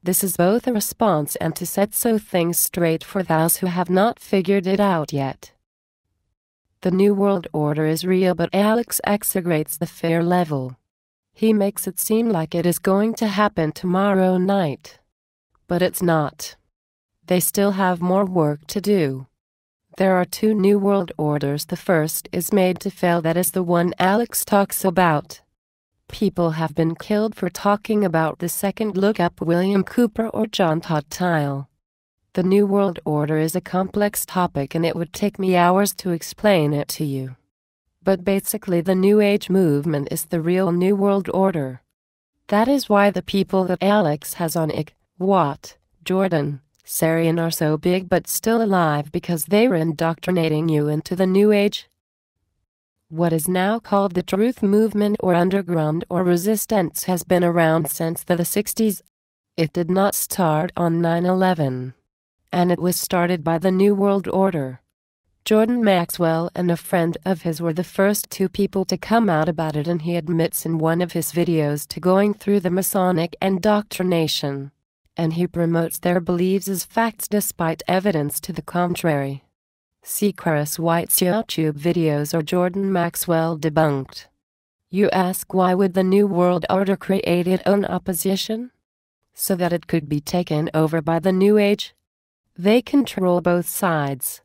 This is both a response and to set so things straight for those who have not figured it out yet. The New World Order is real, but Alex exaggerates the fear level. He makes it seem like it is going to happen tomorrow night. But it's not. They still have more work to do. There are two New World Orders. The first is made to fail. That is the one Alex talks about. People have been killed for talking about the second. Look up William Cooper or John Tyle. The New World Order is a complex topic and it would take me hours to explain it to you. But basically the New Age movement is the real New World Order. That is why the people that Alex has on Ig, Watt, Jordan, Sarian are so big but still alive, because they were indoctrinating you into the New Age. What is now called the Truth Movement or Underground or Resistance has been around since the 60s. It did not start on 9/11. And it was started by the New World Order. Jordan Maxwell and a friend of his were the first two people to come out about it, and he admits in one of his videos to going through the Masonic indoctrination. And he promotes their beliefs as facts despite evidence to the contrary. See Chris White's YouTube videos or Jordan Maxwell debunked. You ask, why would the New World Order create its own opposition? So that it could be taken over by the New Age? They control both sides.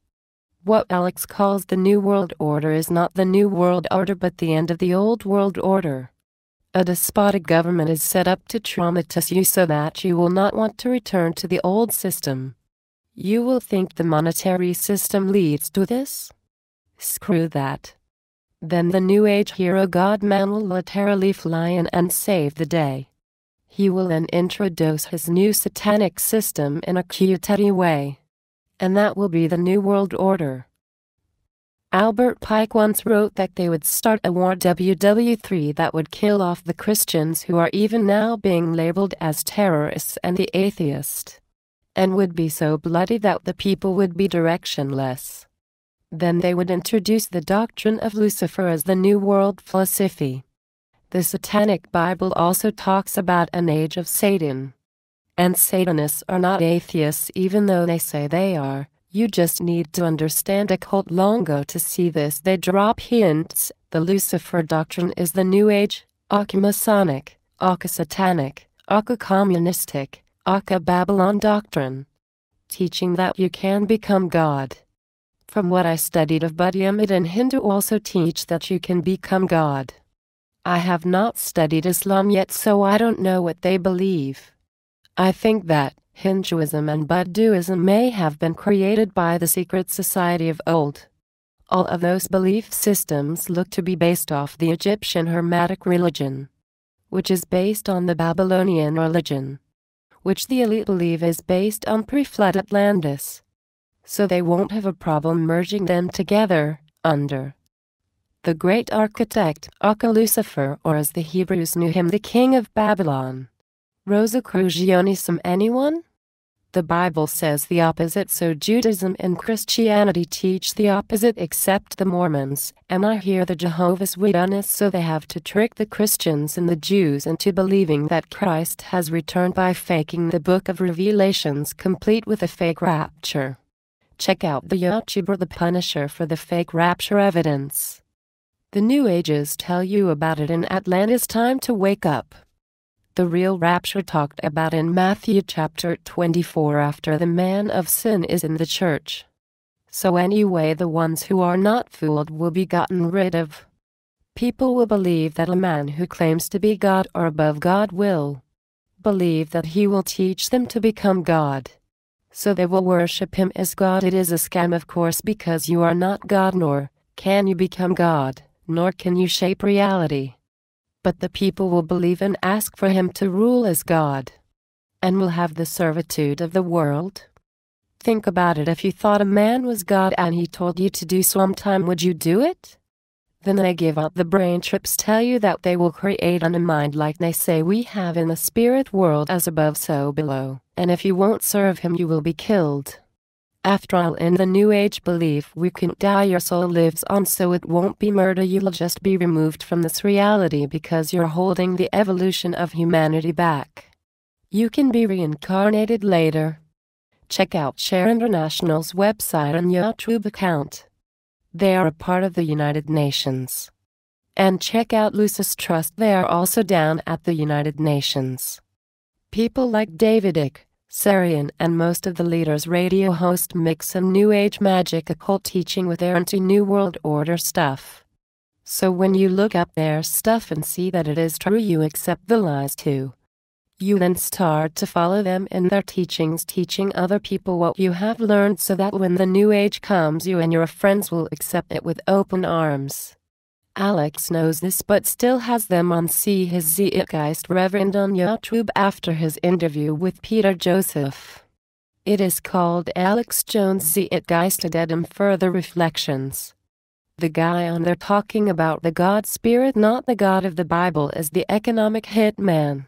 What Alex calls the New World Order is not the New World Order but the end of the Old World Order. A despotic government is set up to traumatize you so that you will not want to return to the old system. You will think the monetary system leads to this? Screw that. Then the New Age hero God-man will literally fly in and save the day. He will then introduce his new satanic system in a cute way. And that will be the New World Order. Albert Pike once wrote that they would start a war WW3 that would kill off the Christians who are even now being labeled as terrorists and the atheist. And would be so bloody that the people would be directionless. Then they would introduce the doctrine of Lucifer as the New World philosophy. The Satanic Bible also talks about an age of Satan. And Satanists are not atheists even though they say they are. You just need to understand occult lingo to see this. They drop hints. The Lucifer doctrine is the New Age, Masonic, Satanic, communistic, Babylon doctrine, teaching that you can become God. From what I studied of Buddhism and Hindu also teach that you can become God. I have not studied Islam yet, so I don't know what they believe. I think that Hinduism and Buddhism may have been created by the secret society of old. All of those belief systems look to be based off the Egyptian Hermetic religion, which is based on the Babylonian religion, which the elite believe is based on pre-flood Atlantis. So they won't have a problem merging them together, under the great architect, Lucifer, or as the Hebrews knew him, the king of Babylon. Rosicrucianism, anyone? The Bible says the opposite, so Judaism and Christianity teach the opposite except the Mormons, and I hear the Jehovah's Witnesses, so they have to trick the Christians and the Jews into believing that Christ has returned by faking the book of Revelations complete with a fake rapture. Check out the YouTuber The Punisher for the fake rapture evidence. The New Ages tell you about it in Atlantis Time to Wake Up. The real rapture talked about in Matthew chapter 24 after the man of sin is in the church. So anyway, the ones who are not fooled will be gotten rid of. People will believe that a man who claims to be God or above God will believe that he will teach them to become God. So they will worship him as God. It is a scam, of course, because you are not God, nor can you become God, nor can you shape reality. But the people will believe and ask for him to rule as God, and will have the servitude of the world. Think about it. If you thought a man was God and he told you to do sometime, would you do it? Then they give out the brain trips, tell you that they will create on a mind like they say we have in the spirit world, as above so below, and if you won't serve him you will be killed. After all, in the New Age belief, we can't die, your soul lives on, so it won't be murder, you'll just be removed from this reality because you're holding the evolution of humanity back. You can be reincarnated later. Check out Share International's website and YouTube account. They are a part of the United Nations. And check out Lucis Trust, they are also down at the United Nations. People like David Icke, Sarian, and most of the leaders radio host mix some New Age magic occult teaching with their anti-New World Order stuff. So when you look up their stuff and see that it is true, you accept the lies too. You then start to follow them in their teachings, teaching other people what you have learned, so that when the New Age comes, you and your friends will accept it with open arms. Alex knows this but still has them on See His Zeitgeist Reverend on YouTube after his interview with Peter Joseph. It is called Alex Jones Zeitgeist to.mp4 Further Reflections. The guy on there talking about the God Spirit, not the God of the Bible, is the economic hitman.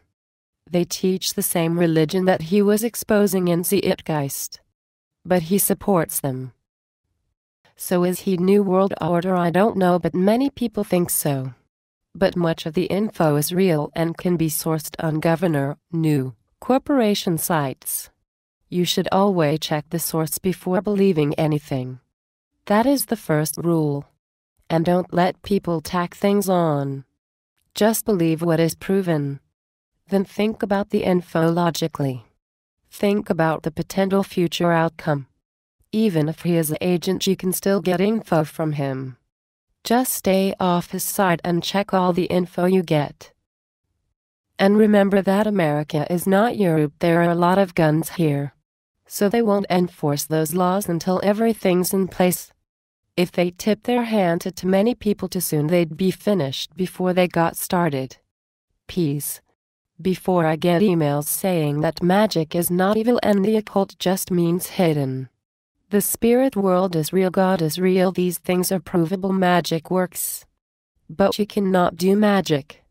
They teach the same religion that he was exposing in Zeitgeist. But he supports them. So is he New World Order? I don't know, but many people think so. But much of the info is real and can be sourced on New corporation sites. You should always check the source before believing anything. That is the first rule. And don't let people tack things on. Just believe what is proven. Then think about the info logically. Think about the potential future outcome. Even if he is an agent, you can still get info from him. Just stay off his side and check all the info you get. And remember that America is not Europe. There are a lot of guns here. So they won't enforce those laws until everything's in place. If they tip their hand to too many people too soon, they'd be finished before they got started. Peace. Before I get emails saying that magic is not evil and the occult just means hidden. The spirit world is real, God is real, these things are provable, magic works. But you cannot do magic.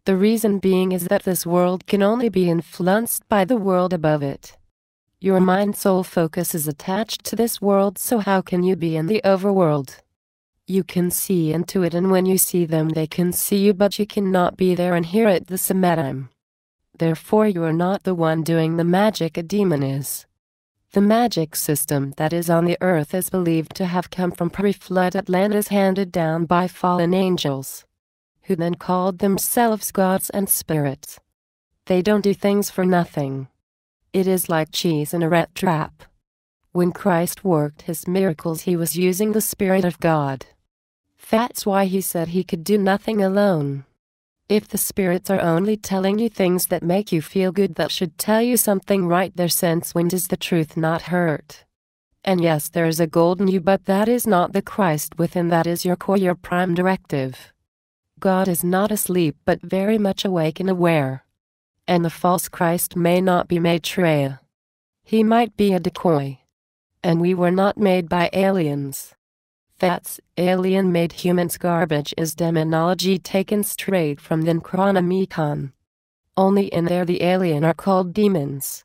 The reason being is that this world can only be influenced by the world above it. Your mind-soul focus is attached to this world, so how can you be in the overworld? You can see into it, and when you see them they can see you, but you cannot be there and hear it at the same time. Therefore you are not the one doing the magic, a demon is. The magic system that is on the earth is believed to have come from pre-flood Atlantis, handed down by fallen angels, who then called themselves gods and spirits. They don't do things for nothing. It is like cheese in a rat trap. When Christ worked his miracles, he was using the Spirit of God. That's why he said he could do nothing alone. If the spirits are only telling you things that make you feel good, that should tell you something right there, since when does the truth not hurt? And yes, there is a golden you, but that is not the Christ within, that is your core, your prime directive. God is not asleep but very much awake and aware. And the false Christ may not be Maitreya. He might be a decoy. And we were not made by aliens. That's alien-made humans. Garbage is demonology taken straight from the Necronomicon. Only in there the alien are called demons.